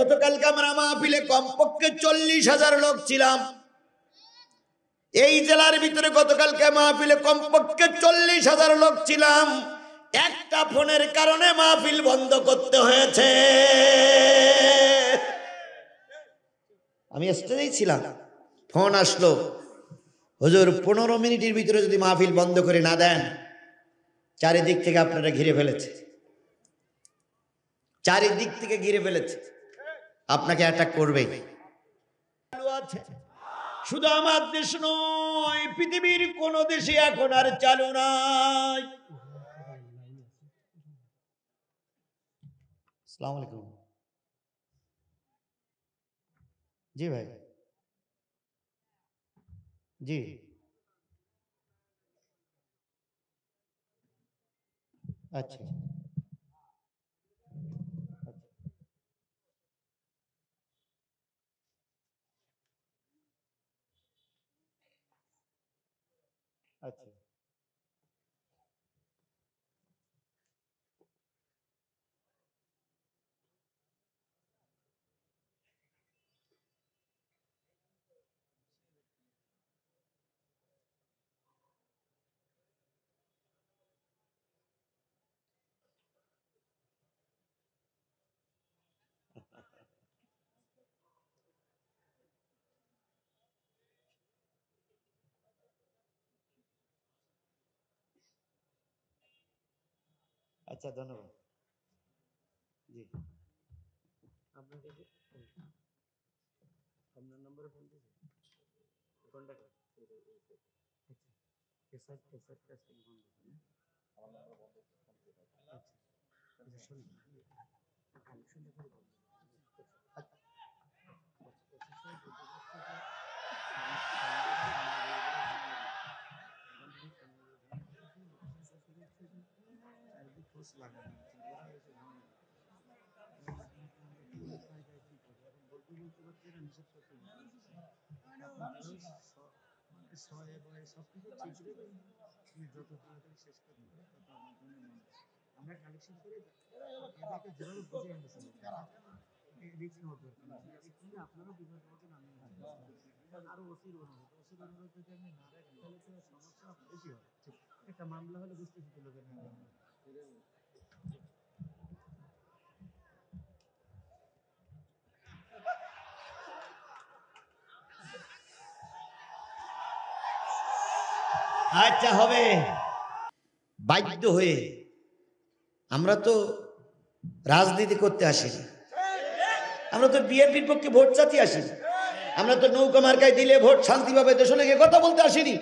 গতকালকে আমরা মাহফিলে কমপক্ষে 40,000 লোক ছিলাম। এই জেলার ভিতরে গতকালকে মাহফিলে কমপক্ষে 40,000 লোক ছিলাম। একটা ফোনের কারণে মাহফিল বন্ধ করতে হয়েছে। আমি স্টেজেই ছিলাম, ফোন আসলো, হুজুর 15 মিনিটের ভিতরে যদি মাহফিল বন্ধ করে না দেন, চারিদিক থেকে আপনারা ঘিরে ফেলেছে, চারিদিক থেকে ঘিরে ফেলেছে, আপনাকে অ্যাটাক করবে। শুধু আমার দেশ নয়, পৃথিবীর কোন দেশে এখন আর চালু নাই। আসসালামু আলাইকুম। জি ভাই, জি আচ্ছা আচ্ছা আচ্ছা, ধন্যবাদ। জি, আপনার নম্বরে ফোন দিয়েছি, কোনটা? আচ্ছা, হবে বাধ্য হয়ে। আমরা তো রাজনীতি করতে আসিনি, আমরা তো বিএনপির পক্ষে ভোট চাইতে আসিনি, আমরা তো নৌকা মার্কায় দিলে ভোট শান্তিভাবে দেশ লেগে কথা বলতে আসিনি।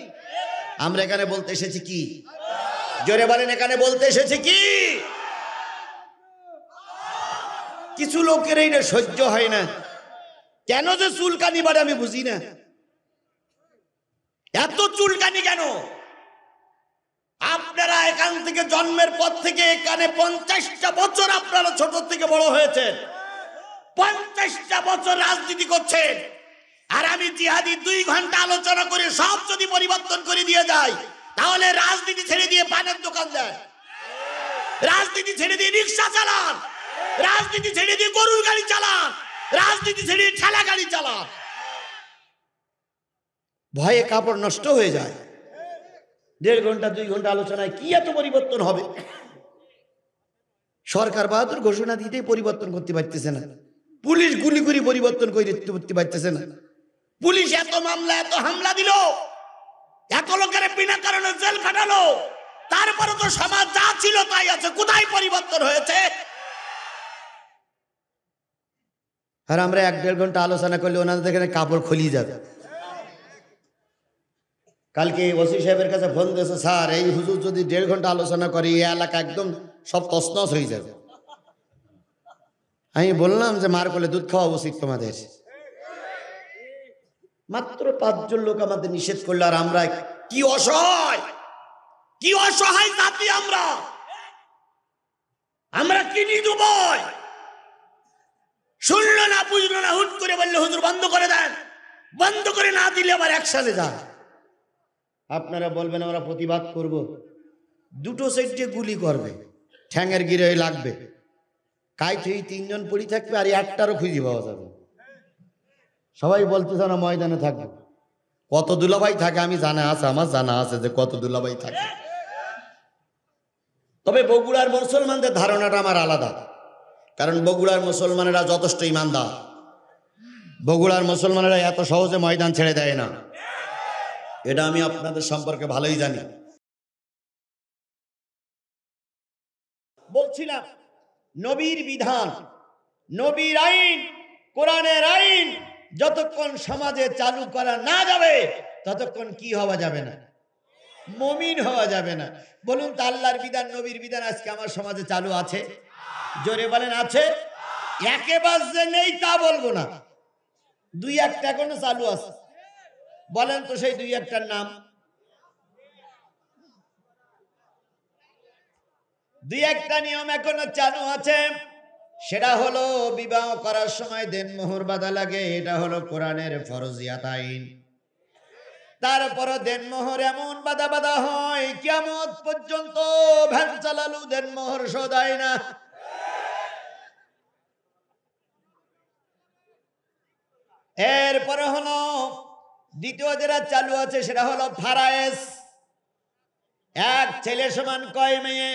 আমরা এখানে বলতে এসেছি কি? জোরে বলেন, এখানে বলতে এসেছি কি? কিছু লোকের এইটা সহ্য হয় না, কেন যে চুলকানি বাড়ে আমি বুঝি না। এত চুলকানি কেন? আপনারা এখান থেকে জন্মের পর থেকে এখানে 50টা বছর আপনারা ছোট থেকে বড় হয়েছেন, 50টা বছর রাজনীতি করছেন। আর আমি জিহাদি 2 ঘন্টা আলোচনা করে সব যদি পরিবর্তন করে দিয়ে যাই, তাহলে রাজনীতি ছেড়ে দিয়ে পানের দোকান দেন, রাজনীতি ছেড়ে দিয়ে রিক্সা চালান, রাজনীতি ছেড়ে দিয়ে গরুর গাড়ি চালান, রাজনীতি ছেড়ে দিয়ে ঠেলা গাড়ি চালান। ভয়ে কাপড় নষ্ট হয়ে যায়। 1.5 ঘন্টা 2 ঘন্টা আলোচনায় কি এত পরিবর্তন হবে? সরকার বাহাদুর ঘোষণা দিতেই পরিবর্তন করতে পারতেছে না, পুলিশ গুলি করে পরিবর্তন করতে পারতেছে না। পুলিশ এত মামলা, এত হামলা দিল, এত লোকের বিনা কারণে জেল খাটালো, তারপরে তো সমাজ যা ছিল তাই আছে, কোথায় পরিবর্তন হয়েছে? আর আমরা 1.5 ঘন্টা আলোচনা করলে ওনাদের এখানে কাপড় খুলিয়ে যাবে। কালকে ওসি সাহেবের কাছে ফোন দিয়েছে, স্যার এই হুজুর যদি 1.5 ঘন্টা আলোচনা করে এই এলাকা একদম সব তছনছ হয়ে যাবে। আমি বললাম যে মার কোলে দুধ খাওয়া উচিত তোমাদের। মাত্র 5 জন লোক আমাদের নিষেধ করলো, আর আমরা কি অসহায়, কি অসহায় জাতি আমরা, আমরা কি নির্দয়। শুনলো না, বুঝলো না, হুট করে বললে হুজুর বন্ধ করে দেন, বন্ধ করে না দিলে আবার একসাথে যায়। আপনারা বলবেন আমরা প্রতিবাদ করব, দুটো সাইডে গুলি করবে, ঠ্যাঙের গিরে লাগবে। কাইত এই তিনজন পড়ি থাকবে আর একটারও খুঁজে পাওয়া যাবে। সবাই বলতেছে না ময়দানে থাকবে। কত দুলাভাই থাকে আমি জানা আছে, আমার জানা আছে যে কত দুলাভাই থাকে। তবে বগুড়ার মুসলমানদের ধারণাটা আমার আলাদা, কারণ বগুড়ার মুসলমানেরা যথেষ্ট ইমানদার। বগুড়ার মুসলমানেরা এত সহজে ময়দান ছেড়ে দেয় না, এটা আমি আপনাদের সম্পর্কে ভালোই জানি। বলছিলাম নবীর বিধান, নবীর আইন, কোরআনের আইন যতক্ষণ সমাজে চালু করা না যাবে ততক্ষণ কি হওয়া যাবে না? মুমিন হওয়া যাবে না। বলুন তো আল্লাহর বিধান, নবীর বিধান আজকে আমার সমাজে চালু আছে? জোরে বলেন আছে? একেবারে যে নেই তা বলবো না, দুই একটা এখনো চালু আছে। বলেন তো সেই দুই একটার নাম। দুই একটা নিয়ম এখনো চালু আছে, সেটা হলো বিবাহ করার সময় দেনমোহর বাঁধা লাগে, এটা হলো কোরআনের ফরজিয়াত আইন। তারপরও দেনমোহর এমন বাঁধা বাঁধা হয় কিয়ামত পর্যন্ত ভ্যান চালালু দেনমোহর শোধায় না। এরপরে হলো দ্বিতীয় যেটা চালু আছে সেটা হলো ফারায়েজ। এক ছেলে সমান কয় মেয়ে?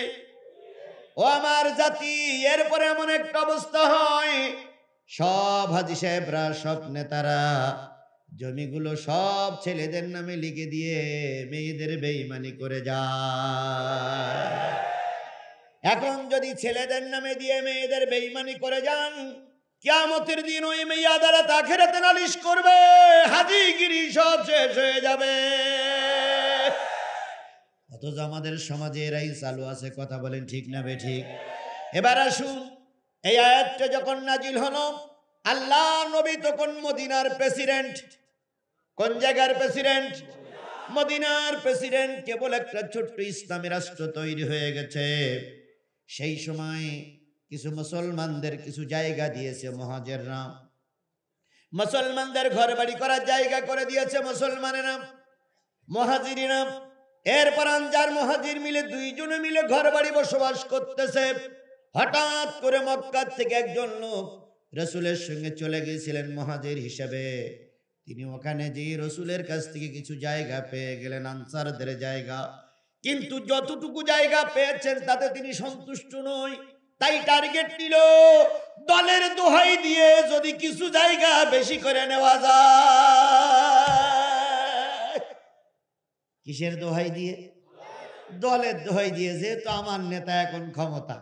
ও আমার জাতি, এরপরে এমন একটা অবস্থা হয় সব হাজী সাহেবরা, সব নেতারা জমিগুলো সব ছেলেদের নামে লিখে দিয়ে মেয়েদের বেঈমানি করে যায়। এখন যদি ছেলেদের নামে দিয়ে মেয়েদের বেঈমানি করে যান, কিয়ামতের দিন ওই মেয়ে আদালত আখিরাতে নালিশ করবে, হাজিগিরি সব শেষ হয়ে যাবে। অথচ আমাদের সমাজে এরাই চালু আছে। কথা বলেন ঠিক না বেঠিক? এবার আসুন, এই আয়াতটা যখন নাজিল হলো, আল্লাহ নবী তখন মদিনার প্রেসিডেন্ট। কোন জায়গার প্রেসিডেন্ট? মদিনার প্রেসিডেন্ট। কেবল একটা ছোট্ট ইসলামী রাষ্ট্র তৈরি হয়ে গেছে। সেই সময় কিছু মুসলমানদের কিছু জায়গা দিয়েছে মুহাজিররা, মুসলমানদের ঘর বাড়ি করার জায়গা করে দিয়েছে মুসলমানেরা, মুহাজিরিনা। এরপর আনজার মুহাজির মিলে দুইজনে মিলে ঘর বাড়ি বসবাস করতেছে। হঠাৎ করে মক্কা থেকে একজন লোক রাসূলের সঙ্গে চলে গিয়েছিলেন মুহাজির হিসেবে। তিনি ওখানে যে রাসূলের কাছ থেকে কিছু জায়গা পেয়ে গেলেন, আনসারদের জায়গা। কিন্তু যতটুকু জায়গা পেয়েছেন তাতে তিনি সন্তুষ্ট নয়। তাই টার্গেট নিল, দলের দোহাই দিয়ে যদি কিছু জায়গা বেশি করে নেওয়া যায়। কিসের দোহাই দিয়ে? দলের দোহাই দিয়ে। যেহেতু আমার নেতা এখন ক্ষমতা,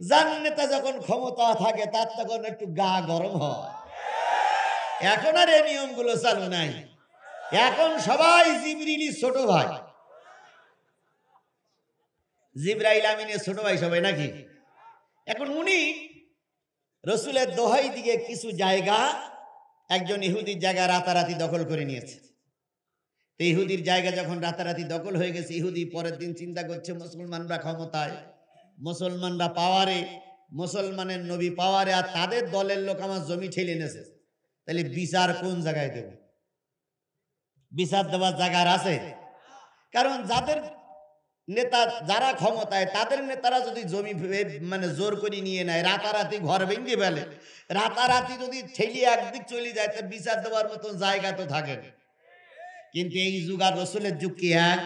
যার নেতা যখন ক্ষমতা থাকে তার তখন একটু গা গরম হয়। এখন আর এই নিয়মগুলো চালু নাই। এখন সবাই জিবরিলি ছোট ভাই, জিবরাইল আমিনের ছোট ভাই সবাই নাকি। এখন উনি রসুলের দোহাই দিকে কিছু জায়গা, একজন ইহুদির জায়গা রাতারাতি দখল করে নিয়েছে। তো ইহুদির জায়গা যখন রাতারাতি দখল হয়ে গেছে, ইহুদি পরের দিন চিন্তা করছে মুসলমানরা ক্ষমতায়, মুসলমানরা পাওয়ারে, মুসলমানের নবী পাওয়ারে, আর তাদের দলের লোক আমার জমি ঠেলে এনেছে, তাহলে বিচার কোন জায়গায় দেব? বিচার দেওয়ার জায়গার আছে? কারণ যাদের নেতা, যারা ক্ষমতায়, তাদের নেতারা যদি জমি মানে জোর করে নিয়ে নেয়, রাতারাতি ঘর ভেঙে ফেলে, রাতারাতি যদি ঠেলিয়ে একদিক চলে যায়, তা বিচার দেওয়ার মতো জায়গা তো থাকে। কিন্তু এই যুগ আর রসুলের যুগ কি এক?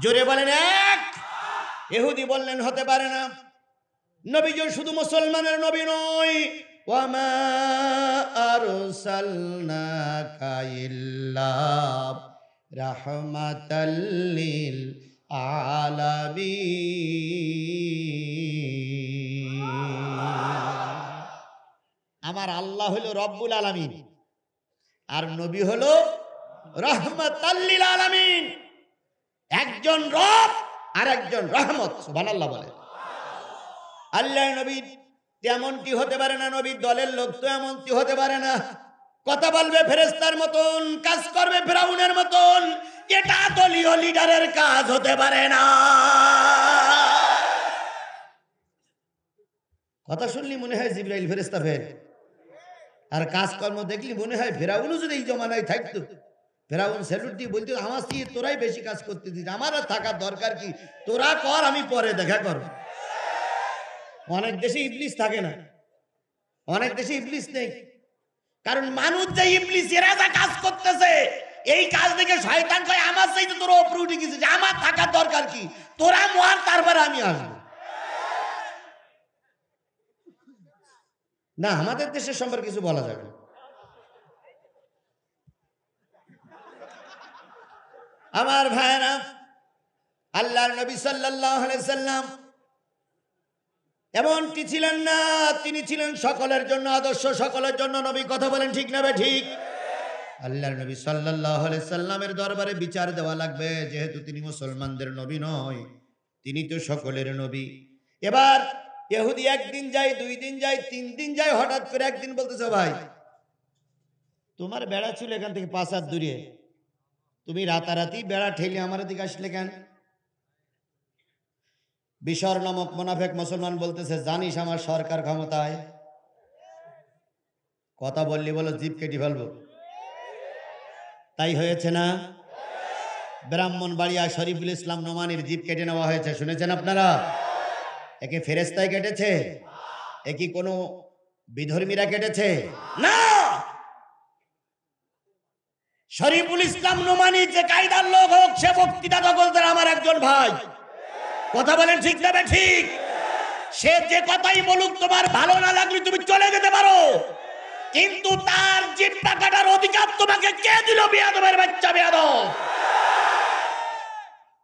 জোরে বলেন এক। ইহুদি বললেন হতে পারে না, নবীজি শুধু মুসলমানের নবী নয়, ওয়ামা আরসালনাকা ইল্লা রাহমাতাল লিল আলামিন। আমার আল্লাহ হলো রব্বুল আলামিন, আর নবী হলো রাহমাতাল লিল আলামিন। একজন রব আর একজন রহমত। সুবহানাল্লাহ বলে। আল্লাহ নবী তেমনটি হতে পারে না, নবীর দলের লোক তো এমনটি হতে পারে না। কথা বলবে ফেরেশতার মতন, কাজ করবে ফেরাউনের মতন, এটা দলীয় লিডারের কাজ হতে পারে না। কথা শুনলি মনে হয় জিবরাইল ফেরেশতা ফের, আর কাজকর্ম দেখলি মনে হয় ফেরাউনও যদি এই জমানায় থাকতো, ফেরাউন স্যালুট দিয়ে বলতো, আমার স্ত্রী তোরাই বেশি কাজ করতে দিস, আমার আর থাকার দরকার কি, তোরা কর, আমি পরে দেখা করব। অনেক দেশে ইবলিস থাকে না, অনেক দেশে ইবলিস নেই, কারণ মানুষ যে ইবলিস এরা যা কাজ করতেছে এই কাজ থেকে শয়তান কয় আমার চাইতে তোর উপরে উঠে গেছে, আমার থাকার দরকার কি, তোরা মর তারপরে আমি আসবো। না, আমাদের দেশের সম্পর্কে কিছু বলা যাবে না। আমার ভাইরা, আল্লাহর নবী সাল্লাল্লাহু আলাইহি সাল্লাম এমনটি ছিলেন না, তিনি ছিলেন সকলের জন্য আদর্শ, সকলের জন্য নবী। কথা বলেন ঠিক না ঠিক? আল্লাহর নবী সাল্লাল্লাহু আলাইহি সাল্লামের দরবারে বিচার দেওয়া লাগবে, যেহেতু তিনি মুসলমানদের নবী নয়, তিনি তো সকলের নবী। এবার ইহুদি একদিন যায়, 2 দিন যায়, 3 দিন যায়, হঠাৎ করে একদিন বলতেছে, ভাই তোমার বেড়া ছিল এখান থেকে 5 হাত দূরে, তুমি রাতারাতি বেড়া ঠেলে আমার দিকে আসলে কেন? বিশর নামক মুনাফিক মুসলমান বলতেছে, জানিস আমার সরকার ক্ষমতায়, কথা বললি বলো জিভ কেটে ফেলবো। তাই হয়েছে না? ব্রাহ্মণবাড়িয়া শরীফুল ইসলাম নোমানীর জিভ কেটে নেওয়া হয়েছে, শুনেছেন আপনারা? একে ফেরেশতায় কেটেছে? এ কি কোনো বিধর্মীরা কেটেছে? না, শরীফুল ইসলাম নোমানী যে কায়দার লোক হোক, সে বক্তৃতা জগতের আমার একজন ভাই। কথা বলেন ঠিক না ঠিক? সে যে কথাই বলুক, তোমার ভালো না লাগলে তুমি চলে যেতে পারো, কিন্তু তার জিহ্বা কাটার অধিকার তোমাকে কে দিল? বেয়াদবের বাচ্চা বেয়াদব।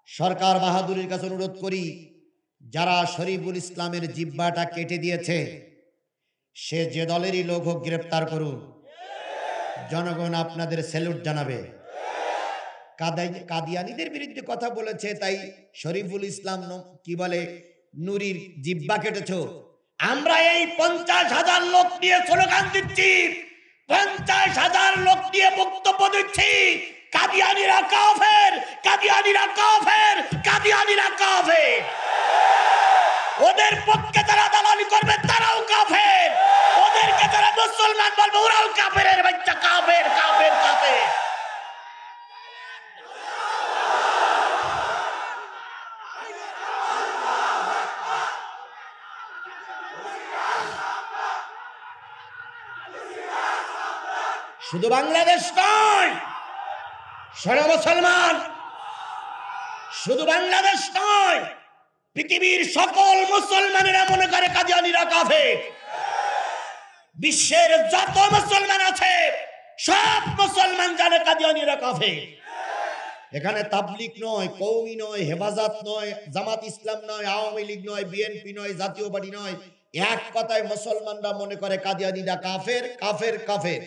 সরকার বাহাদুরের কাছে অনুরোধ করি, যারা শরীফুল ইসলামের জিহ্বাটা কেটে দিয়েছে, সে যে দলেরই লোক হোক গ্রেফতার করুন। জনগণ আপনাদের স্যালুট জানাবে। কাদিয়ানীদের বিরুদ্ধে কথা বলেছে, তাই শরীফুল ইসলাম কি বলে, নুরির জিহ্বা কেটেছো। আমরা এই 50,000 লোক নিয়ে স্লোগান দিচ্ছি, 50,000 লোক নিয়ে বক্তব্য দিচ্ছি, কাদিয়ানীরা কাফের, কাদিয়ানীরা কাফের, কাদিয়ানীরা কাফের। ওদের পক্ষে যারা দালালি করবে তারাও কাফের, ওদেরকে যারা মুসলমান বলবে ওরাও কাফেরের বাচ্চা, কাফের কাফের কাফের। শুধু বাংলাদেশ নয়, সারা মুসলমান, শুধু বাংলাদেশ নয়, পৃথিবীর সকল মুসলমানেরা মনে করে কাদিয়ানীরা কাফের। বিশ্বের যত মুসলমান আছে সব মুসলমান জানে কাদিয়ানীরা কাফের। এখানে তাবলিগ নয়, কওমি নয়, হেফাজত নয়, জামাত ইসলাম নয়, আওয়ামী লীগ নয়, বিএনপি নয়, জাতীয় পার্টি নয়, এক কথায় মুসলমানরা মনে করে কাদিয়ানীরা কাফের, কাফের কাফের।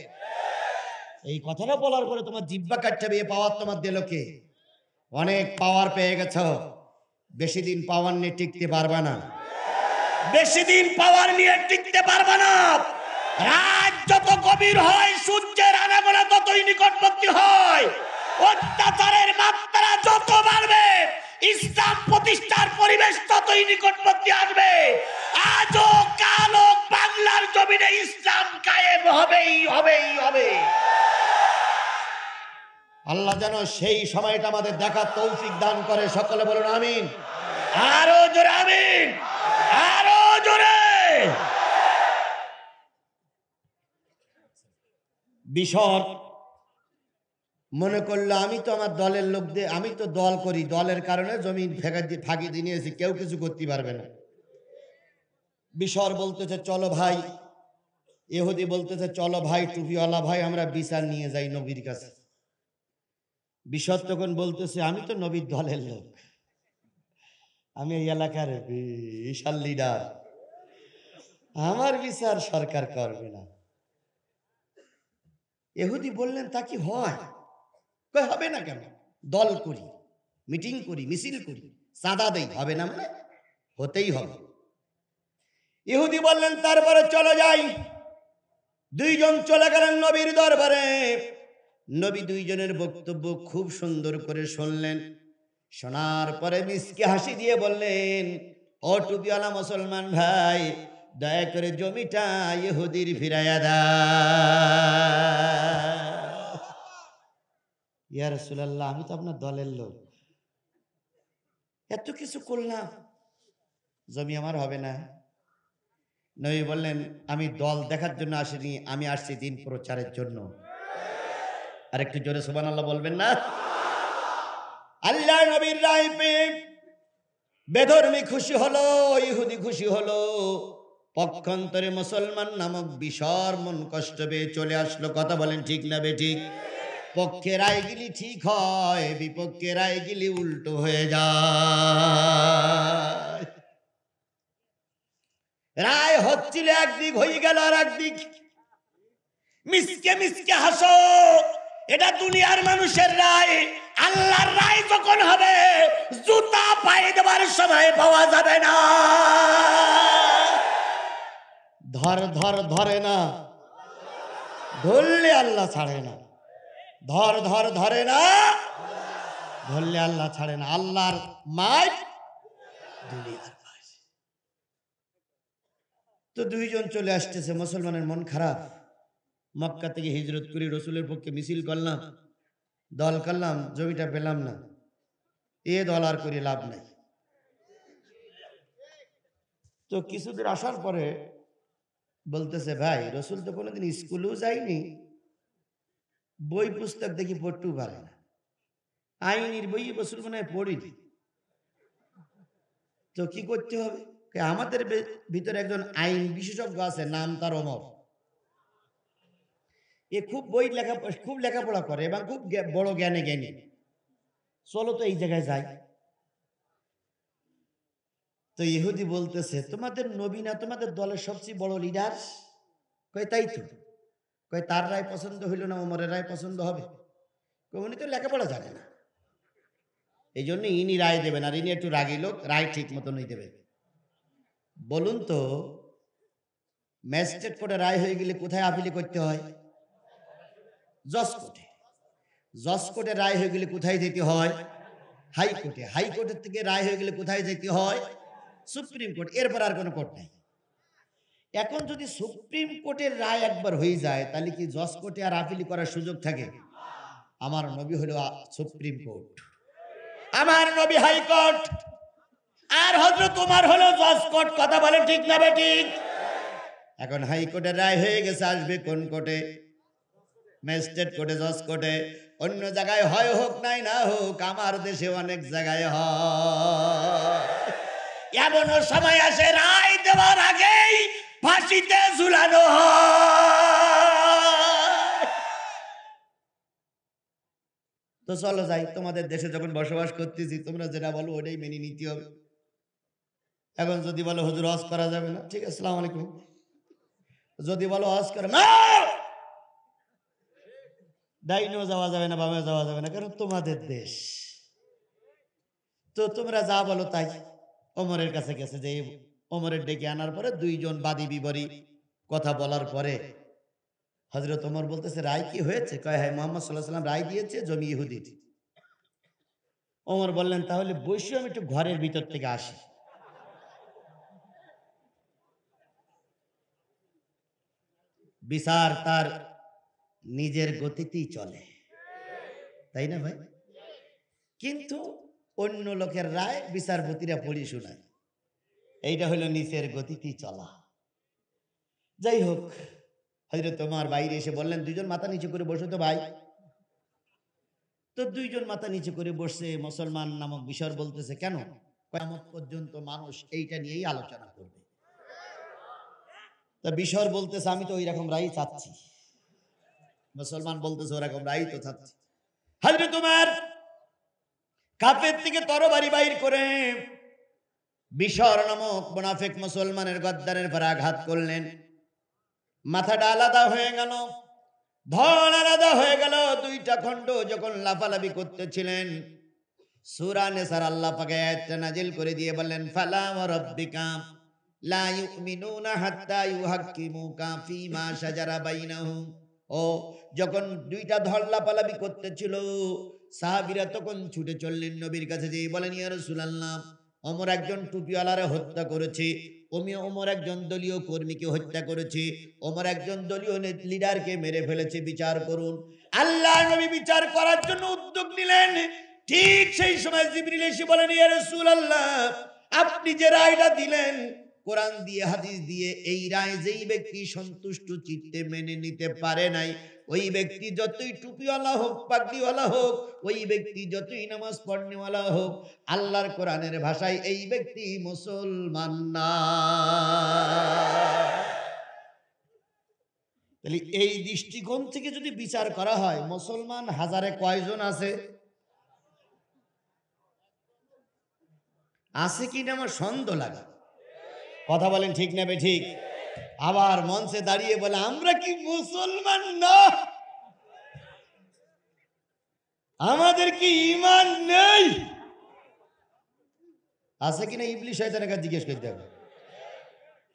এই কথাটা বলার পরে তোমার জিহ্বা কাটতে হবে, পাওয়ার তোমার দিল কে? অনেক পাওয়ার পেয়ে গেছ, বেশি দিন পাওয়ার নিয়ে টিকতে পারবা না, বেশি দিন পাওয়ার নিয়ে টিকতে পারবা না। রাত যত গভীর হয়, সূর্যের আনাগোনা ততই নিকটবর্তী হয়, অত্যাচারের মাত্রা যত বাড়বে, ইসলাম প্রতিষ্ঠার পরিবেশ ততই নিকটবর্তী আসবে। আজও কালো বাংলার জমিনে ইসলাম কায়েম হবেই হবেই হবে। আল্লাহ যেন সেই সময়টা আমাদের দেখার তৌফিক দান করে, সকলে বলুন আমিন। আরো জোরে আমিন, আরো জোরে। বিশর মনে করলো, আমি তো আমার দলের লোকদের, আমি তো দল করি, দলের কারণে জমিন ফাঁকি দিয়ে নিয়েছি, কেউ কিছু করতে পারবে না। বিশর বলতেছে চলো ভাই, ইহুদি বলতেছে চলো ভাই, টুপিওয়ালা ভাই, আমরা বিচার নিয়ে যাই নবীর কাছে। বিশর তখন বলতেছে, আমি তো নবীর দলের লোক, আমি এই এলাকার বিশাল লিডার, আমার বিচার সরকার করবে না। ইহুদি বললেন, তা কি হয়? হবে না কেন? দল করি, মিটিং করি, মিছিল করি, চাঁদা দেই, হবে না মানে হতেই হবে। ইহুদি বললেন, তারপরে চলো যাই। 2 জন চলে গেলেন নবীর দরবারে। নবী 2 জনের বক্তব্য খুব সুন্দর করে শুনলেন। শোনার পরে মিসকে হাসি দিয়ে বললেন, ও টুপিওয়ালা মুসলমান ভাই, দয়া করে জমিটা ইহুদির ফিরাইয়া দাও। ইয়া রাসূলুল্লাহ, আমি তো আপনার দলের লোক, এত কিছু করলাম, জমি আমার হবে না? নবী বললেন, আমি দল দেখার জন্য আসিনি, আমি আসছি দিন প্রচারের জন্য। আর একটু জোরে সুবহানাল্লাহ বলবেন না? আল্লাহ নবীর রায় পেয়ে বেধর্মী খুশি হলো, ইহুদি খুশি হলো। পক্ষান্তরে মুসলমান নামক বিশর মন কষ্ট পেয়ে চলে আসলো। কথা বলেন ঠিক না বেঠিক? পক্ষে রায় গিলি ঠিক হয়, বিপক্ষে রায় গিলি উল্টো হয়ে যায়। রায় হচ্ছিল একদিক, হয়ে গেল আর একদিক। মিসকে মিসকে হাসো, এটা দুনিয়ার মানুষের রায়। আল্লাহর রায় যখন হবে, জুতা পায়ে দেবার সময় পাওয়া যাবে না। ধর ধর ধরে না, ধরলে আল্লাহ ছাড়ে না। ধর ধর ধরে না, ধরলে আল্লাহ ছাড়ে না। আল্লাহর মাই দুনিয়ার মাই। তো দুইজন চলে আসতেছে, মুসলমানের মন খারাপ। মক্কা থেকে হিজরত করে রসুলের পক্ষে মিছিল করলাম, দল করলাম, জমিটা পেলাম না। এ দল আর করে লাভ নাই। তো কিছুদিন আসার পরে বলতেছে, ভাই রসুল তো কোনোদিন স্কুলেও যায়নি, বই পুস্তক দেখি পড়তেও পারে না, আইনের বই রসুল মনে হয় পড়িনি। তো কি করতে হবে? আমাদের ভিতরে একজন আইন বিশেষজ্ঞ আছে, নাম তার ওমর। এ খুব লেখাপড়া করে এবং খুব বড় জ্ঞানে জ্ঞানী। চলো তো এই জায়গায় যাই। তো ইহুদি বলতেছে, তোমাদের নবী না তোমাদের দলের সবচেয়ে বড় লিডার? কয় তাই তো। কয় তার রায় পছন্দ হইল না ওমরের রায় পছন্দ হবে? উনি তো লেখাপড়া জানে না, এই জন্য ইনি রায় দেবেন। আর ইনি একটু রাগী লোক, রায় ঠিক মতনই দেবে। বলুন তো, ম্যাজিস্ট্রেট কোর্টে রায় হয়ে গেলে কোথায় আপিল করতে হয়? জজ কোর্টে। জজ কোর্টে রায় হয়ে গেলে কোথায় যেতে হয়? হাইকোর্টে। হাইকোর্টের থেকে রায় হয়ে গেলে কোথায় যেতে হয়? Supreme court. এরপর আর কোনো কোর্ট নাই। এখন যদি সুপ্রিম কোর্টের রায় একবার হয়ে যায়, তাহলে কি জজ কোর্টে আর আপিল করার সুযোগ থাকে? আমার নবী হলো সুপ্রিম কোর্ট, আমার নবী হাইকোর্ট, আর হযরত ওমর হলো জজ কোর্ট। কথা বলে ঠিক না বেঠিক? এখন হাইকোর্টের রায় হয়ে গেছে, আসবে কোন কোর্টে? ম্যাজিস্ট্রেট কোর্টে, জজ কোর্টে। অন্য জায়গায় হয় হোক নাই না হোক, আমার দেশে অনেক জায়গায় হয়। এমনও সময় আসে রায় দেওয়ার আগেই ফাঁসিতে ঝুলানো হয়। তো চলো যাই, তোমাদের দেশে যখন বসবাস করতেছি, তোমরা যেটা বলো ওটাই মেনে নিতে হবে। এখন যদি বলো হুজুর হজ করা যাবে না, ঠিক আছে, আসসালামু আলাইকুম। যদি বলো হজ করে না, ডাইনেও যাওয়া যাবে না, বামে যাওয়া যাবে না, কারণ তোমাদের দেশ। তো তোমরা যা বলো তাই। ওমরের কাছে গেছে, যে ওমরের ডেকে আনার পরে দুইজন বাদী বিবরী কথা বলার পরে হযরত ওমর বলতেছে, রায় কি হয়েছে? কয়, হ্যাঁ, মুহাম্মদ সাল্লাল্লাহু আলাইহি ওয়াসাল্লাম রায় দিয়েছে, জমি ইহুদির। ওমর বললেন, তাহলে বসে আমি একটু ঘরের ভিতর থেকে আসি। বিচার তার নিজের গতিতেই চলে, তাই না ভাই? কিন্তু অন্য লোকের রায় বিচারপতিরা পড়ি শোনায়, এইটা হলো নিচের গতিতেই চলা। যাই হোক, হযরত ওমর বাইরে এসে বললেন, দুইজন মাথা নিচু করে বসো তো ভাই। তো দুইজন মাথা নিচু করে বসছে। মুসলমান নামক বিশর বলতেছে, কেন? কিয়ামত পর্যন্ত মানুষ এইটা নিয়েই আলোচনা করবে। তা বিশর বলতেছে, আমি তো ওই রকম রায় চাচ্ছি। মুসলমান বলতেছে, ওরকম রায় তো চাচ্ছি। হযরত ওমর কাফের থেকে তরবারি বাইর করে বিশর নামক মুনাফিক মুসলমানের গদ্দারের পর আঘাত করলেন। মাথাটা আলাদা হয়ে গেল, ধড় আলাদা হয়ে গেল। দুইটা খণ্ড যখন লাফালাফি করতেছিলেন, সূরা নিসার আল্লাহ পাক আয়াতটা নাজিল করে দিয়ে বললেন, ফালা ওয়া রাব্বিকা লা ইউমিনুনা হাত্তা ইউহাক্কিমুকা ফীমা শাজারা বাইনাহুম। ও যখন দুইটা ধড় লাফালাফি করতেছিল, সাহাবীরা তখন ছুটে চললেন নবীর কাছে, যেই বলেন, ইয়া রাসূলুল্লাহ, ওমর একজন টুপিওয়ালারে হত্যা করেছে, ওমর একজন দলীয় কর্মীকে হত্যা করেছে, ওমর একজন দলীয় লিডারকে মেরে ফেলেছে, বিচার করুন। আল্লাহ নবী বিচার করার জন্য উদ্যোগ নিলেন। ঠিক সেই সময় জিবরিল এসে বলেন, ইয়া রাসূলুল্লাহ, আপনি যে রায়টা দিলেন কোরআন দিয়ে হাদিস দিয়ে এই রায় যেই ব্যক্তি সন্তুষ্ট চিত্তে মেনে নিতে পারে নাই, ওই ব্যক্তি যতই টুপিওয়ালা হোক, পাগড়িওয়ালা হোক, ওই ব্যক্তি যতই নামাজ পড়নেওয়ালা হোক, আল্লাহর কোরআনের ভাষায় এই ব্যক্তি মুসলমান না। তাহলে এই দৃষ্টিকোণ থেকে যদি বিচার করা হয়, মুসলমান হাজারে কয়জন আছে? আছে কিনা আমার সন্দেহ লাগে। কথা বলেন ঠিক না বে ঠিক? আবার মঞ্চে দাঁড়িয়ে বলে আমরা কি মুসলমান না? আমাদের কি ঈমান নেই? আছে কিনা ইবলিস শয়তানের কাছে জিজ্ঞেস করতে হবে।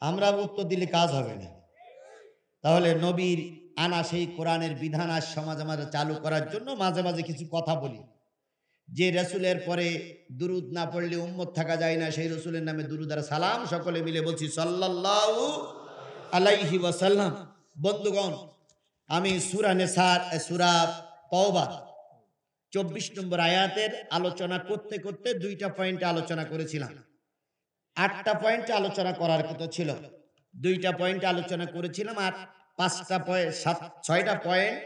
আমরা উত্তর দিলে কাজ হবে না। তাহলে নবীর আনা সেই কোরআনের বিধান আজ সমাজে মাঝে চালু করার জন্য মাঝে মাঝে কিছু কথা বলি। যে রাসূলের পরে দুরুদ না পড়লে উম্মত থাকা যায় না, সেই রাসূলের নামে দুরুদ আর সালাম সকলে মিলে বলছি সাল্লাল্লাহু আলাইহি ওয়াসাল্লাম। বন্ধুগণ, আমি সূরা নিসার সূরা তাওবা 24 নম্বর আয়াতের আলোচনা করতে করতে 2টা পয়েন্টে আলোচনা করেছিলাম। 8টা পয়েন্টে আলোচনা করার কথা ছিল, 2টা পয়েন্টে আলোচনা করেছিলাম, আর 5টা পয়েন্ট 6টা পয়েন্ট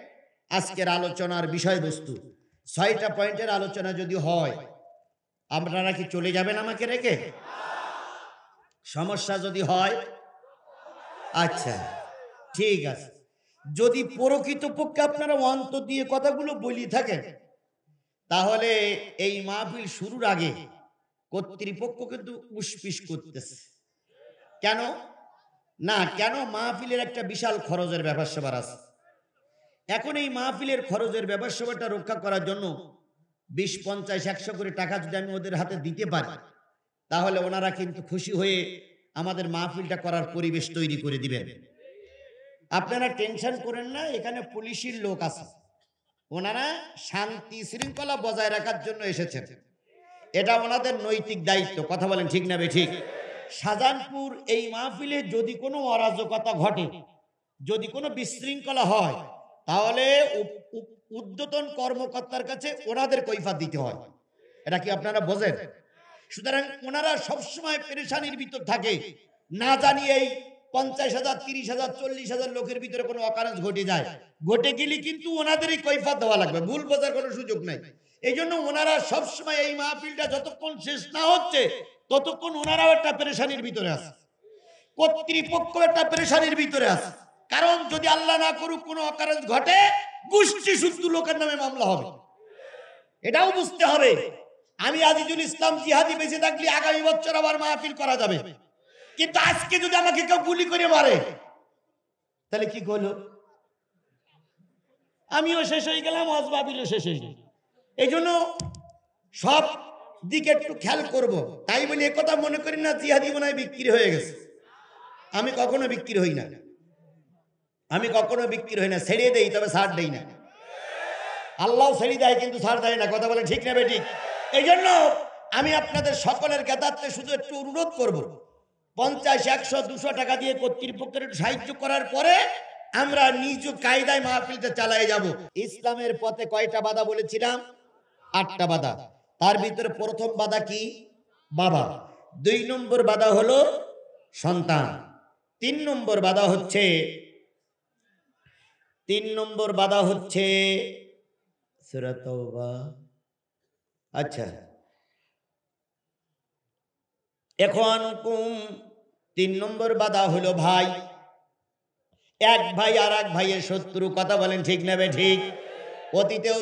আজকের আলোচনার বিষয়বস্তু। 6টা পয়েন্টের আলোচনা যদি হয়, আপনারা কি চলে যাবেন আমাকে রেখে? সমস্যা যদি হয়, আচ্ছা ঠিক আছে। যদি প্রকৃতপক্ষে আপনারা অন্তর দিয়ে কথাগুলো বলি থাকেন, তাহলে এই মাহফিল শুরুর আগে কর্তৃপক্ষ কিন্তু উসপিস করতেছে। কেন না, কেন? মাহফিলের একটা বিশাল খরচের ব্যাপার স্যাপার আছে। এখন এই মাহফিলের খরচের ব্যাপার স্যাপারটা রক্ষা করার জন্য 20, 50, 100 করে টাকা যদি আমি ওদের হাতে দিতে পারি, তাহলে ওনারা কিন্তু খুশি হয়ে আমাদের মাহফিলটা করার পরিবেশ তৈরি করে দিবেন। আপনারা টেনশন করেন না, এখানে পুলিশের লোক আছে, ওনারা শান্তি শৃঙ্খলা বজায় রাখার জন্য এসেছেন। এটা ওনাদের নৈতিক দায়িত্ব। কথা বলেন ঠিক না বে ঠিক? শাহজাহানপুর এই মাহফিলে যদি কোনো অরাজকতা ঘটে, যদি কোনো বিশৃঙ্খলা হয়, তাহলে ঊর্ধ্বতন কর্মকর্তার কাছে ওনাদের কৈফিয়ত দিতে হয়। এটা কি আপনারা বোঝেন? সুতরাং ওনারা সবসময় পেরেশানির ভিতর থাকে, না জানি এই 50,000, 30,000, 40,000 লোকের ভিতরে কোনো অকারেন্স ঘটে যায়, ঘটে গেলে কিন্তু ওনাদেরই কৈফিয়ত দেওয়া লাগবে, ভুল বোঝার কোনো সুযোগ নাই। এই জন্য ওনারা সবসময় এই মাহফিলটা যতক্ষণ শেষ না হচ্ছে ততক্ষণ ওনারাও একটা পেরেশানির ভিতরে আছে, কর্তৃপক্ষ একটা পেরেশানির ভিতরে আছে। কারণ যদি আল্লাহ না করুক কোনো অকারেন্স ঘটে, গোষ্ঠী শুদ্ধ লোকের নামে মামলা হবে, এটাও বুঝতে হবে। আমি আজিজুল ইসলাম জিহাদি বেঁচে থাকলে আগামী বছর আবার মাহফিল করা যাবে, কিন্তু আজকে যদি আমাকে কেউ গুলি করে মারে, তাহলে কি করলো? আমিও শেষ হয়ে গেলাম, ওয়াজবাবিলও শেষ হয়ে গেল। এই জন্য সব দিকে একটু খেয়াল করব। তাই বলি একথা মনে করি না জিহাদি মনে হয় বিক্রি হয়ে গেছে। আমি কখনো বিক্রি হই না, আমি কখনো বিক্রি হই না, ছেড়ে দেই তবে ছাড় দেই না। আল্লাহ ছেড়ে দেয় কিন্তু ছাড় দেয় না। কথা বলে ঠিক না বেঠিক? এই জন্য আমি আপনাদের সকলের জ্ঞাতার্থে শুধু একটু অনুরোধ করব, 50, 100, 200 টাকা দিয়ে কর্তৃপক্ষের একটু সাহায্য করার পরে আমরা নিজ কায়দায় মাহফিলটা চালিয়ে যাব। ইসলামের পথে কয়টা বাধা বলেছিলাম? 8টা বাধা। তার ভিতরে প্রথম বাধা কি? বাবা। 2 নম্বর বাধা হলো সন্তান। 3 নম্বর বাধা হচ্ছে সূরা তাওবা। আচ্ছা, এখন 3 নম্বর বাধা হলো ভাই। এক ভাই আর এক ভাইয়ের শত্রু। কথা বলেন ঠিক না বে ঠিক? অতীতেও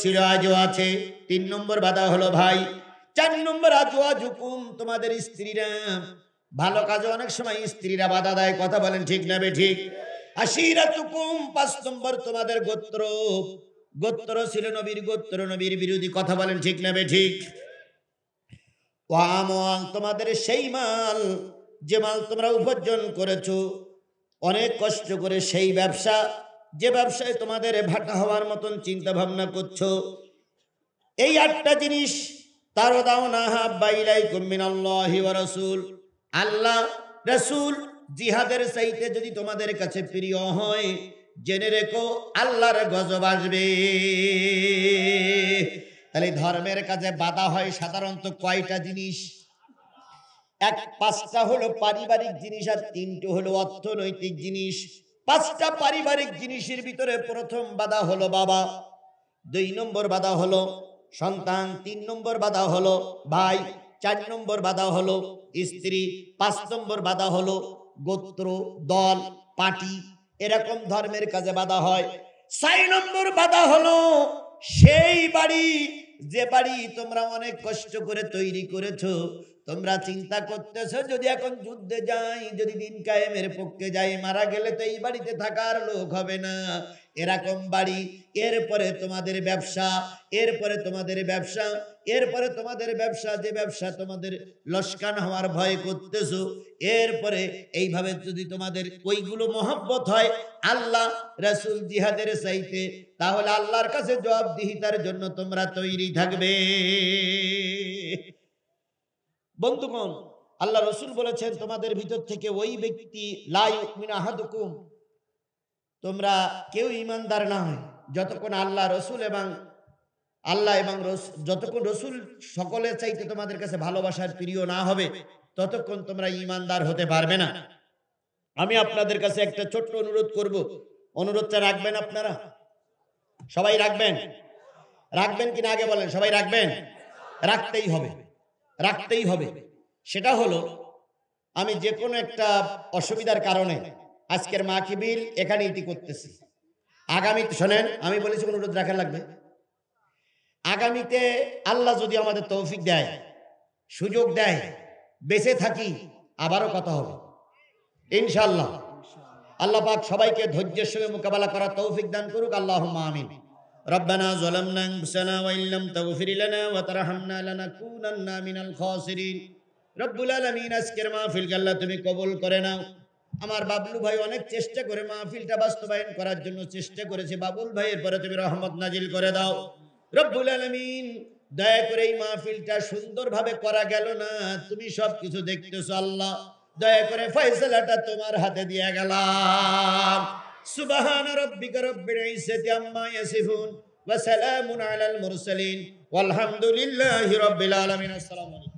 ছিল, আজও আছে। 3 নম্বর বাধা হলো ভাই। 4 নম্বর আজওয়াজুকুম, তোমাদের স্ত্রীরা। ভালো কাজে অনেক সময় স্ত্রীরা বাধা দেয়। কথা বলেন ঠিক না বে ঠিক? আশিরাতুকুম, 5 নম্বর তোমাদের গোত্র। গোত্র ছিল নবীর গোত্র, নবীর বিরোধী। কথা বলেন ঠিক না বে ঠিক? ওয়ামওয়াল, তোমাদের সেই মাল যে মাল তোমরা উপার্জন করেছো অনেক কষ্ট করে, সেই ব্যবসা যে ব্যবসায় তোমাদের ভাটা হওয়ার মতন চিন্তা ভাবনা করছো। এই 8টা জিনিস তারদাউনাহা বাইলাইকুম মিনাল্লাহি ওয়া রাসূল, আল্লাহ রাসূল জিহাদের চাইতে যদি তোমাদের কাছে প্রিয় হয়, জেনে রেখো আল্লাহর গজব আসবে। তাহলে ধর্মের কাজে বাধা হয় সাধারণত কয়টা জিনিস? পাঁচটা হলো পারিবারিক জিনিস আর তিনটে হলো অর্থনৈতিক জিনিস। পাঁচটা পারিবারিক জিনিসের ভিতরে প্রথম বাধা হলো বাবা, 2 নম্বর বাধা হলো সন্তান, 3 নম্বর বাধা হলো ভাই, 4 নম্বর বাধা হলো স্ত্রী, 5 নম্বর বাধা হলো গোত্র, দল, পার্টি, এরকম ধর্মের কাজে বাধা হয়। 6 নম্বর বাধা হলো সেই বাড়ি, যে বাড়ি তোমরা অনেক কষ্ট করে তৈরি করেছো, তোমরা চিন্তা করতেছো যদি এখন যুদ্ধে যাই, যদি দিন কায়েমের পক্ষে যাই, মারা গেলে তো এই বাড়িতে থাকার লোক হবে না, এরকম বাড়ি। এরপরে তোমাদের ব্যবসা, এরপরে তোমাদের ব্যবসা, এরপরে তোমাদের ব্যবসা, যে ব্যবসা তোমাদের লস্কান হওয়ার ভয় করতেছো, এরপরে এইভাবে যদি তোমাদের ওইগুলো মহব্বত হয় আল্লাহ রাসূল জিহাদের চাইতে, তাহলে আল্লাহর কাছে জবাবদিহিতার জন্য তোমরা তৈরি থাকবে। বন্ধুগণ, আল্লাহ রসুল বলেছেন তোমাদের ভিতর থেকে ওই ব্যক্তি লা ইউমিনু আহাদুকুম, তোমরা কেউ ইমানদার না হয় যতক্ষণ আল্লাহ রসুল এবং যতক্ষণ রসুল সকলের চাইতে তোমাদের কাছে ভালোবাসার প্রিয় না হবে ততক্ষণ তোমরা ইমানদার হতে পারবে না। আমি আপনাদের কাছে একটা ছোট্ট অনুরোধ করব, অনুরোধটা রাখবেন আপনারা? সবাই রাখবেন? রাখবেন কিনা আগে বলেন? সবাই রাখবেন? রাখতেই হবে, রাখতেই হবে। সেটা হলো, আমি যে কোনো একটা অসুবিধার কারণে আজকের মাহফিল এখানে ইতি করতেছি। আগামীতে শোনেন, আমি বলেছি অনুরোধ রাখা লাগবে। আগামীতে আল্লাহ যদি আমাদের তৌফিক দেয়, সুযোগ দেয়, বেঁচে থাকি, আবারও কথা হবে ইনশাআল্লাহ। আল্লাহ পাক সবাইকে ধৈর্যের সঙ্গে মোকাবেলা করার তৌফিক দান করুক, আল্লাহুম্মা আমিন। রব্বানা যালামনা আনফুসানা ওয়া ইল্লাম তাগফির লানা ওয়া তারহামনা লানাকুনান্না মিনাল খাসিরিন। রব্বুল আলামিন, আজকের মাহফিলকে আল্লাহ তুমি কবুল করে নাও। আমার বাবলু ভাই অনেক চেষ্টা করে মাহফিলটা বাস্তবায়ন করার জন্য চেষ্টা করেছে, বাবুল ভাইয়ের পরে তুমি রহমত নাজিল করে দাও রব্বুল আলামিন। দয়া করে এই মাহফিলটা সুন্দরভাবে করা গেল না, তুমি সবকিছু দেখতেছো আল্লাহ, দয়া করে ফয়সালাটা তোমার হাতে দিয়ে গেলাম। সুবহান রাব্বিকা রব্বিল ইজ্জাতি আম্মা ইয়াসিফুন ওয়া সালামুন আলাল মুরসালিন ওয়ালহামদুলিল্লাহি রাব্বিল আলামিন। আসসালামু আলাইকুম।